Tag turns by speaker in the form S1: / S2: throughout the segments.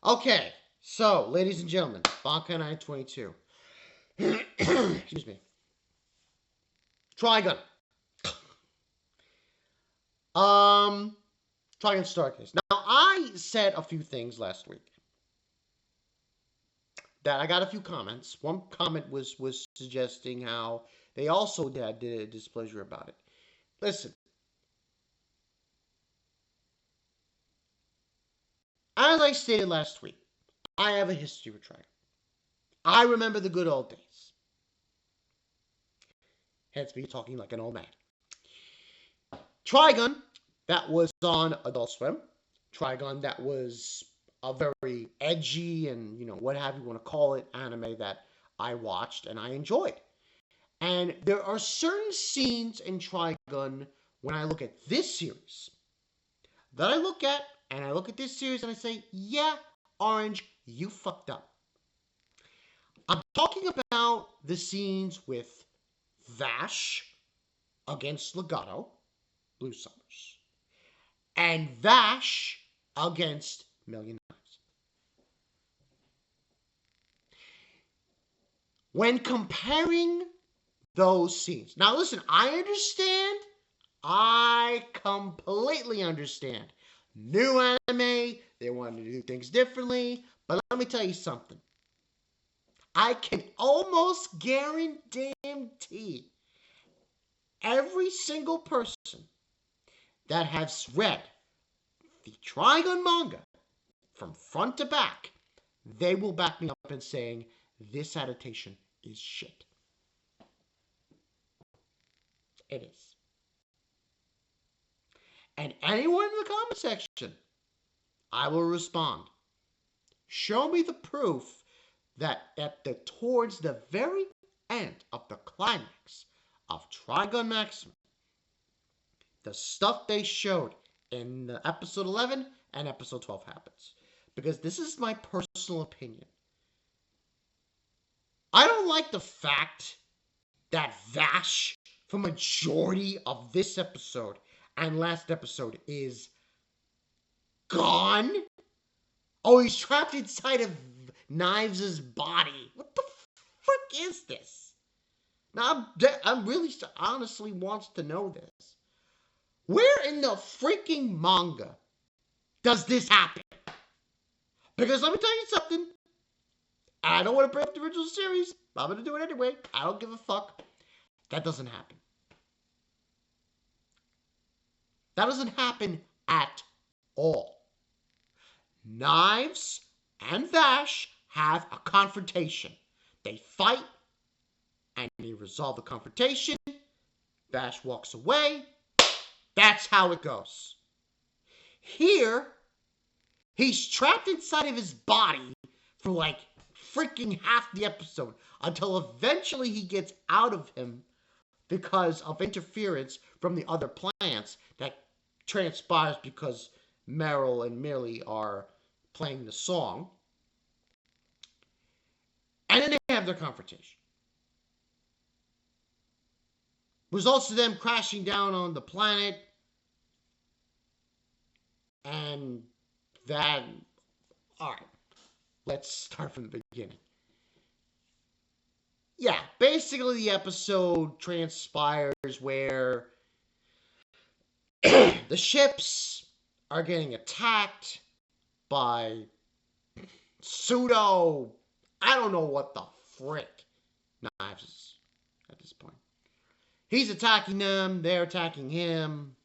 S1: Okay, so, ladies and gentlemen, Bankai 922. Excuse me. Trigun. Trigun Stargaze. Now, I said a few things last week that I got a few comments. One comment was suggesting how they also did a displeasure about it. Listen, as I stated last week, I have a history with Trigun. I remember the good old days. Hence me talking like an old man. Trigun, that was on Adult Swim. Trigun, that was a very edgy and, what have you want to call it, anime that I watched and I enjoyed. And there are certain scenes in Trigun when I look at this series that I look at, and I look at this series and I say, yeah, Orange, you fucked up. I'm talking about the scenes with Vash against Legato, Blue Summers, and Vash against Million Knives. When comparing those scenes, now listen, I completely understand. New anime, they wanted to do things differently, but let me tell you something. I can almost guarantee every single person that has read the Trigun manga from front to back, they will back me up in saying this adaptation is shit. It is. And anyone in the comment section, I will respond. Show me the proof that towards the very end of the climax of Trigun Maximum, the stuff they showed in episode 11 and episode 12 happens. Because this is my personal opinion. I don't like the fact that Vash, for majority of this episode and last episode, is gone. Oh, he's trapped inside of Knives' body. What the frick is this? Now, I'm really honestly wants to know this. Where in the freaking manga does this happen? Because let me tell you something. I don't want to break up the original series. I'm going to do it anyway. I don't give a fuck. That doesn't happen. That doesn't happen at all. Knives and Vash have a confrontation. They fight, and they resolve the confrontation. Vash walks away. That's how it goes. Here, he's trapped inside of his body for like freaking half the episode until eventually he gets out of him because of interference from the other plants that transpires because Meryl and Millie are playing the song. And then they have their confrontation. Results in them crashing down on the planet. And that... Alright. Let's start from the beginning. Yeah, basically the episode transpires where the ships are getting attacked by pseudo... I don't know what the frick Knives is at this point. He's attacking them. They're attacking him.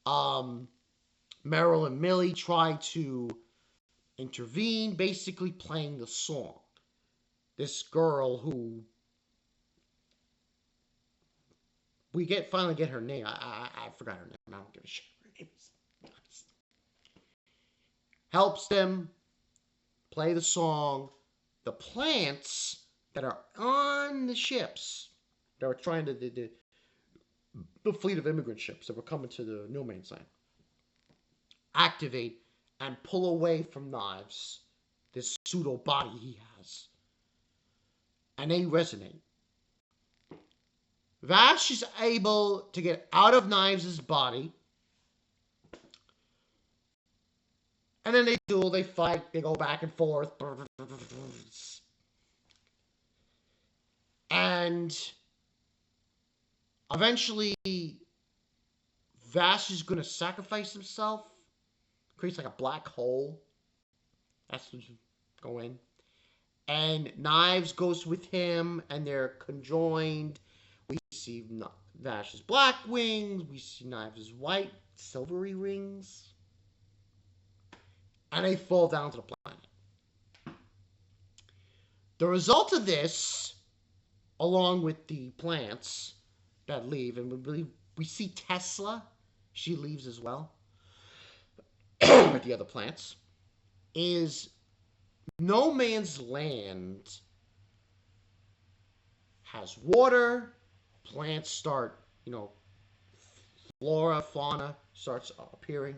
S1: Meryl and Millie try to intervene, basically playing the song. This girl who we finally get her name. I forgot her name. I don't give a shit. Her name is nice. Helps them play the song. The plants that are on the ships that were trying to the fleet of immigrant ships that were coming to the no man's land activate and pull away from Knives this pseudo body he has, and they resonate. Vash is able to get out of Knives' body And then they duel, they fight, they go back and forth. And eventually, Vash is going to sacrifice himself. Creates like a black hole. That's what you go in. And Knives goes with him, and they're conjoined. We see Vash's black wings. We see Knives' white, silvery rings. And they fall down to the planet. The result of this, along with the plants that leave, and we see Tesla, she leaves as well, with the other plants, is no man's land has water, plants start, flora, fauna starts appearing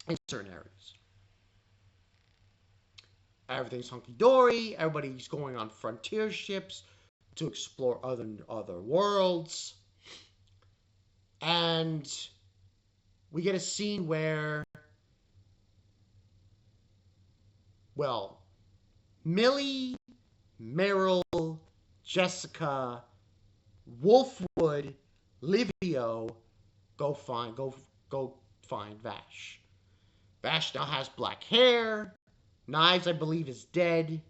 S1: in certain areas. Everything's hunky-dory, everybody's going on frontier ships to explore other worlds. And we get a scene where, well, Millie, Meryl, Jessica, Wolfwood, Livio go find Vash. Vash now has black hair. Knives, I believe, is dead.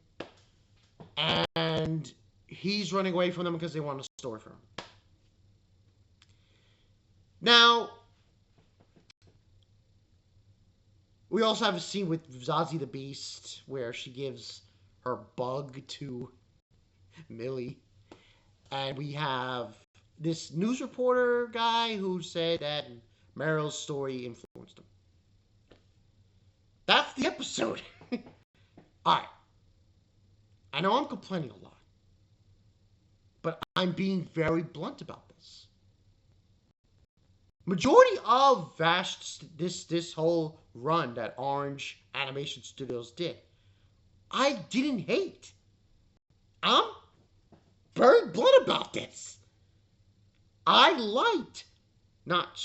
S1: And he's running away from them because they want a story for him. Now, we also have a scene with Zazie the Beast where she gives her bug to Millie. And we have this news reporter guy who said that Meryl's story influenced him. That's the episode. Alright. I know I'm complaining a lot. But I'm being very blunt about this. Majority of Vash, this whole run that Orange Animation Studios did, I didn't hate. I'm very blunt about this. I liked, not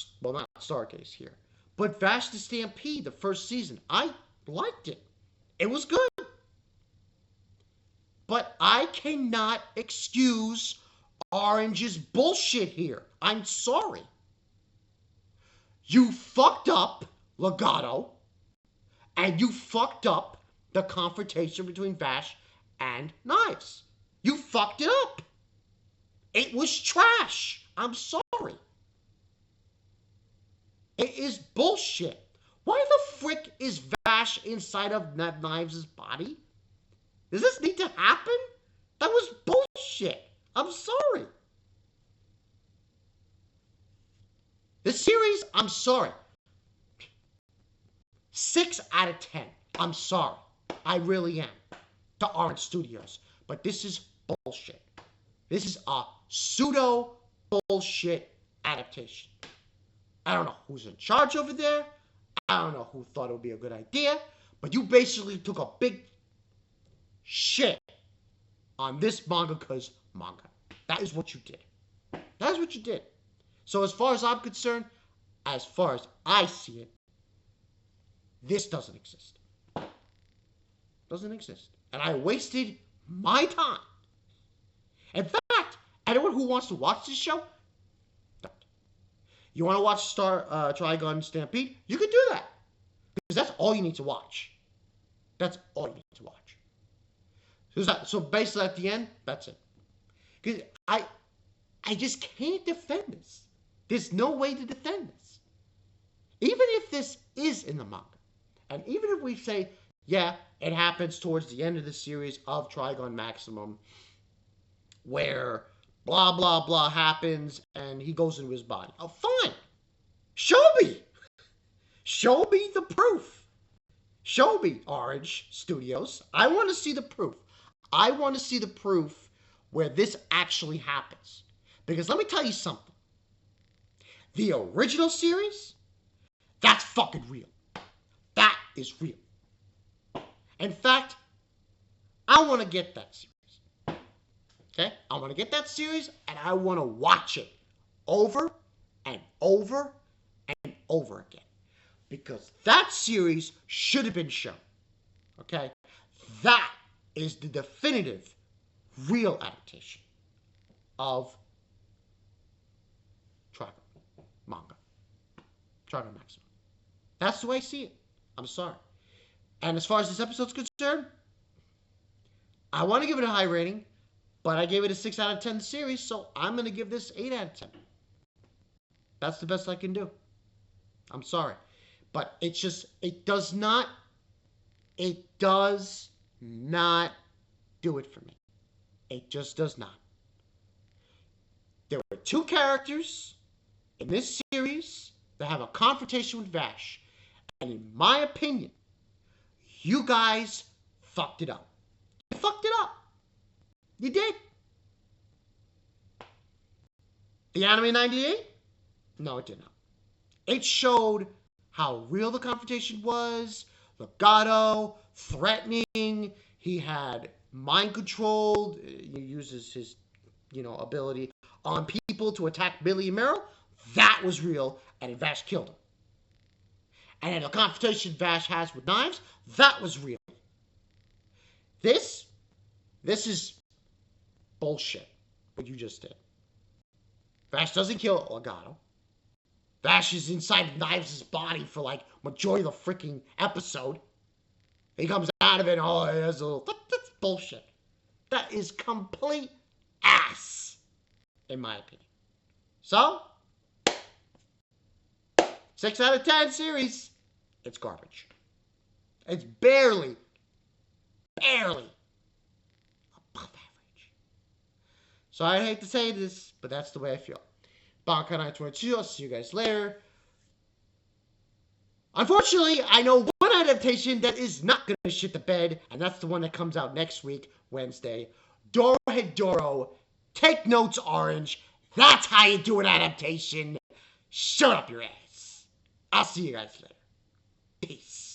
S1: Stargaze here, but Vash the Stampede, the first season. I liked it. It was good. But I cannot excuse Orange's bullshit here. I'm sorry. You fucked up Legato, and you fucked up the confrontation between Vash and Knives. You fucked it up. It was trash. I'm sorry. It is bullshit. Why the frick is Vash inside of Knives' body? Does this need to happen? That was bullshit. I'm sorry. The series, I'm sorry. 6 out of 10. I'm sorry. I really am. To Orange Studios. But this is bullshit. This is a pseudo bullshit adaptation. I don't know who's in charge over there. I don't know who thought it would be a good idea. But you basically took a big shit on this manga's manga. That is what you did. That is what you did. So as far as I'm concerned, as far as I see it, this doesn't exist. Doesn't exist. And I wasted my time. In fact, anyone who wants to watch this show, don't. You want to watch Trigun Stampede? You can do that. Because that's all you need to watch. That's all you need to watch. So basically at the end, that's it. Because I just can't defend this. There's no way to defend this. Even if this is in the manga, and even if we say, yeah, it happens towards the end of the series of Trigun Maximum, where blah, blah, blah happens, and he goes into his body. Oh, fine. Show me. Show me the proof. Show me, Orange Studios. I want to see the proof. I want to see the proof where this actually happens. Because let me tell you something. The original series, that's fucking real. That is real. In fact, I want to get that series. Okay? I want to get that series, and I want to watch it over and over and over again. because that series should have been shown. Okay? That is the definitive, real adaptation of Trigun manga. Trigun Maximum. That's the way I see it. I'm sorry. And as far as this episode's concerned, I want to give it a high rating, but I gave it a 6 out of 10 series, so I'm going to give this 8 out of 10. That's the best I can do. I'm sorry. But it does not do it for me. It just does not. There were 2 characters in this series that have a confrontation with Vash. And in my opinion, you guys fucked it up. You fucked it up. You did. The anime 98? No, it did not. It showed how real the confrontation was. Legato, threatening. He had mind controlled. He uses his, ability on people to attack Billy and Meryl. That was real, and Vash killed him. And then the confrontation Vash has with knives, that was real. This is bullshit, what you just did. Vash doesn't kill Legato. Vash is inside Knives' body for like majority of the freaking episode. He comes out of it, oh, he has a little... That's bullshit. That is complete ass, in my opinion. So, 6 out of 10 series, it's garbage. It's barely above average. So I hate to say this, but that's the way I feel. Bankai 22, I'll see you guys later. Unfortunately, I know one adaptation that is not going to shit the bed, and that's the one that comes out next week, Wednesday. Dorohedoro, take notes, Orange. That's how you do an adaptation. Shut up your ass. I'll see you guys later. Peace.